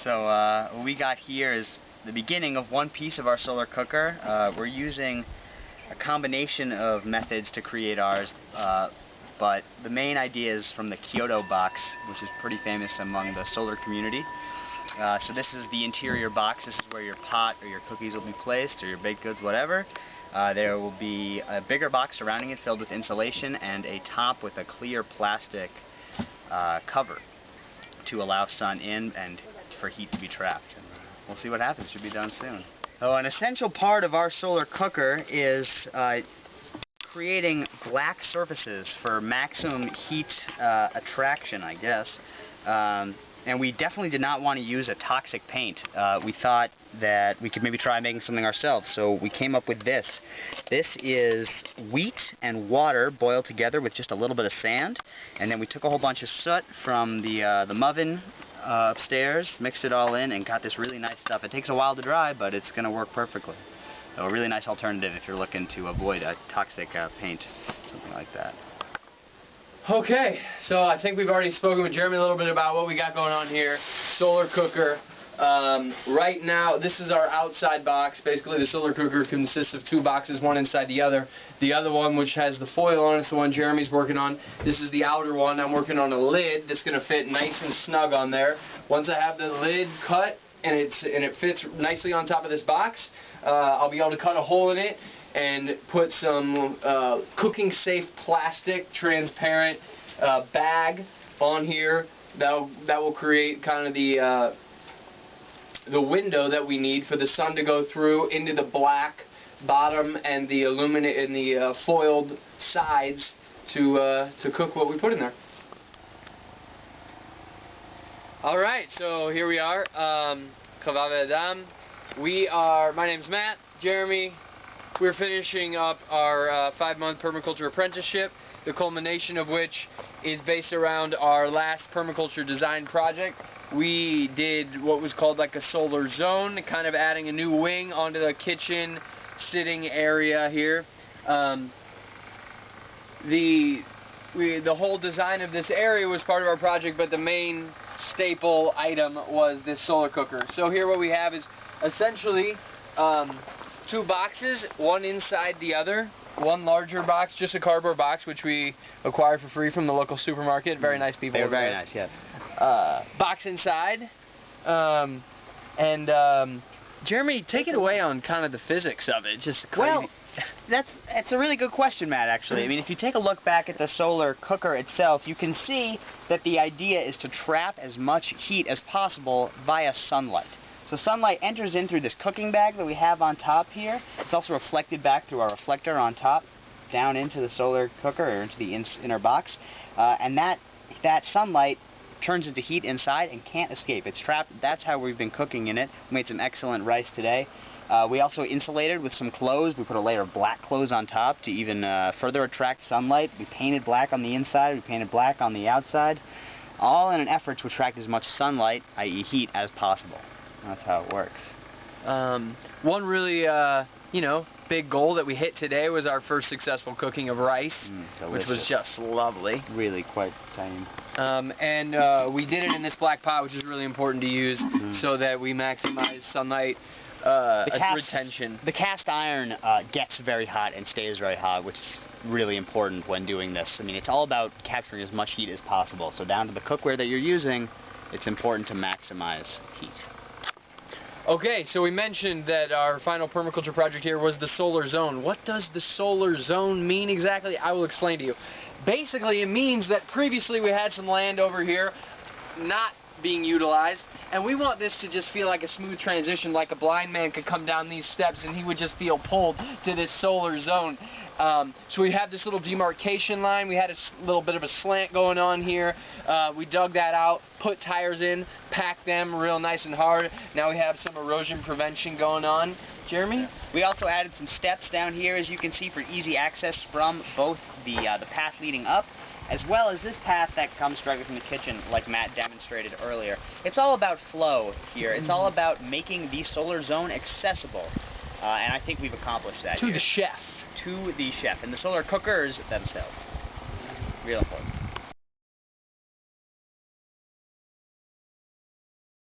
So what we got here is the beginning of one piece of our solar cooker. We're using a combination of methods to create ours, but the main idea is from the Kyoto box, which is pretty famous among the solar community. So this is the interior box. This is where your pot or your cookies will be placed, or your baked goods, whatever. There will be a bigger box surrounding it filled with insulation and a top with a clear plastic cover to allow sun in and for heat to be trapped. And we'll see what happens. Should be done soon. So an essential part of our solar cooker is creating black surfaces for maximum heat attraction, I guess. And we definitely did not want to use a toxic paint. We thought that we could maybe try making something ourselves, so we came up with this. This is wheat and water boiled together with just a little bit of sand, and then we took a whole bunch of soot from the oven upstairs, mixed it all in, and got this really nice stuff. It takes a while to dry, but it's going to work perfectly. So a really nice alternative if you're looking to avoid a toxic paint, something like that. Okay, so I think we've already spoken with Jeremy a little bit about what we got going on here. Solar cooker. Right now, this is our outside box. Basically, the solar cooker consists of two boxes, one inside the other. The other one, which has the foil on it, is the one Jeremy's working on. This is the outer one. I'm working on a lid that's going to fit nice and snug on there. Once I have the lid cut and it fits nicely on top of this box, I'll be able to cut a hole in it and put some cooking-safe plastic, transparent bag on here. That will create kind of the window that we need for the sun to go through into the black bottom and the foiled sides to cook what we put in there. All right, so here we are. My name's Matt, Jeremy. We're finishing up our 5-month permaculture apprenticeship, the culmination of which is based around our last permaculture design project. We did what was called like a solar zone, kind of adding a new wing onto the kitchen sitting area here. The whole design of this area was part of our project, but the main staple item was this solar cooker. So here what we have is essentially two boxes, one inside the other. One larger box, just a cardboard box, which we acquired for free from the local supermarket. Very nice people. They're very nice, yes. Box inside. Jeremy, take it away on kind of the physics of it. Just crazy. Well, it's a really good question, Matt, actually. I mean, if you take a look back at the solar cooker itself, you can see that the idea is to trap as much heat as possible via sunlight. So sunlight enters in through this cooking bag that we have on top here. It's also reflected back through our reflector on top, down into the solar cooker, or into the inner box. And that sunlight turns into heat inside and can't escape. It's trapped. That's how we've been cooking in it. We made some excellent rice today. We also insulated with some clothes. We put a layer of black clothes on top to even further attract sunlight. We painted black on the inside. We painted black on the outside. All in an effort to attract as much sunlight, i.e. heat, as possible. That's how it works. One really, big goal that we hit today was our first successful cooking of rice, which was just lovely. Really quite tiny. And we did it in this black pot, which is really important to use so that we maximize sunlight retention. The cast iron gets very hot and stays very hot, which is really important when doing this. I mean, it's all about capturing as much heat as possible. So down to the cookware that you're using, it's important to maximize heat. Okay, so we mentioned that our final permaculture project here was the solar zone. What does the solar zone mean exactly? I will explain to you. Basically, it means that previously we had some land over here not being utilized, and we want this to just feel like a smooth transition, like a blind man could come down these steps and he would just feel pulled to this solar zone. So we have this little demarcation line. We had a little bit of a slant going on here. We dug that out, put tires in, packed them real nice and hard. Now we have some erosion prevention going on. Jeremy? We also added some steps down here, as you can see, for easy access from both the path leading up, as well as this path that comes directly from the kitchen, like Matt demonstrated earlier. It's all about flow here. It's all about making the solar zone accessible, and I think we've accomplished that to here. The chef. To the chef, and the solar cookers themselves. Real important.